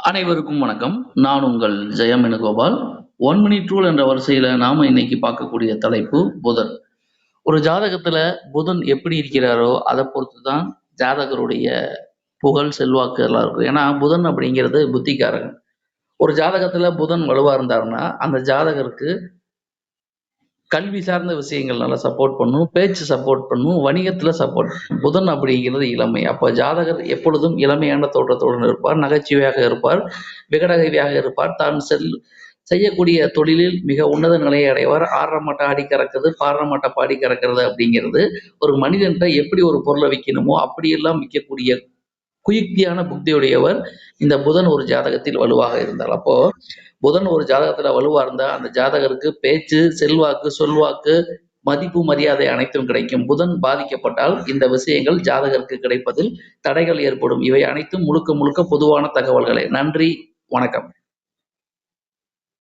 அனைவருக்கும் வணக்கம். நான் உங்கள் ஜெயம் வேணுகோபால். 1 மினிட் ரூல் என்ற வரிசையில நாம இன்னைக்கு பார்க்கக்கூடிய தலைப்பு புதன். ஒரு ஜாதகத்துல புதன் எப்படி இருக்கிறாரோ, அத பொறுத்து தான் ஜாதகருடைய புகழ், செல்வாக்கு எல்லாம் இருக்கும். ஏன்னா, புதன் அப்படிங்கிறது புத்திக்காரகன். ஒரு ஜாதகத்துல புதன் வலுவா இருந்தாருன்னா, அந்த ஜாதகருக்கு கல்வி சார்ந்த விஷயங்கள் நல்லா சப்போர்ட் பண்ணும். பேச்சு சப்போர்ட் பண்ணும். வணிகத்தில சப்போர்ட் பண்ணும். புதன் அப்படிங்கிறது இளமை. அப்ப ஜாதகர் எப்பொழுதும் இளமையான தோற்றத்துடன் இருப்பார். நகைச்சுவையாக இருப்பார். விகடகவியாக இருப்பார். தான் செய்யக்கூடிய தொழிலில் மிக உன்னத நிலையை அடைவார். "ஆடுற மாட்ட ஆடி கறக்குது, பாடுற மாட்ட பாடி கறக்கிறது" அப்படிங்கிறது ஒரு மனிதன்ட்ட எப்படி ஒரு பொருள விக்கணுமோ, அப்படியெல்லாம் விக்கக்கூடிய குயுக்தியான புத்தியுடையவர் இந்த புதன் ஒரு ஜாதகத்தில் வலுவாக இருந்தால். அப்போ புதன் ஒரு ஜாதகத்துல வலுவா இருந்தா, அந்த ஜாதகருக்கு பேச்சு, செல்வாக்கு, சொல்வாக்கு, மதிப்பு, மரியாதை அனைத்தும் கிடைக்கும். புதன் பாதிக்கப்பட்டால் இந்த விஷயங்கள் ஜாதகருக்கு கிடைப்பதில் தடைகள் ஏற்படும். இவை அனைத்தும் முழுக்க முழுக்க பொதுவான தகவல்களே. நன்றி, வணக்கம்.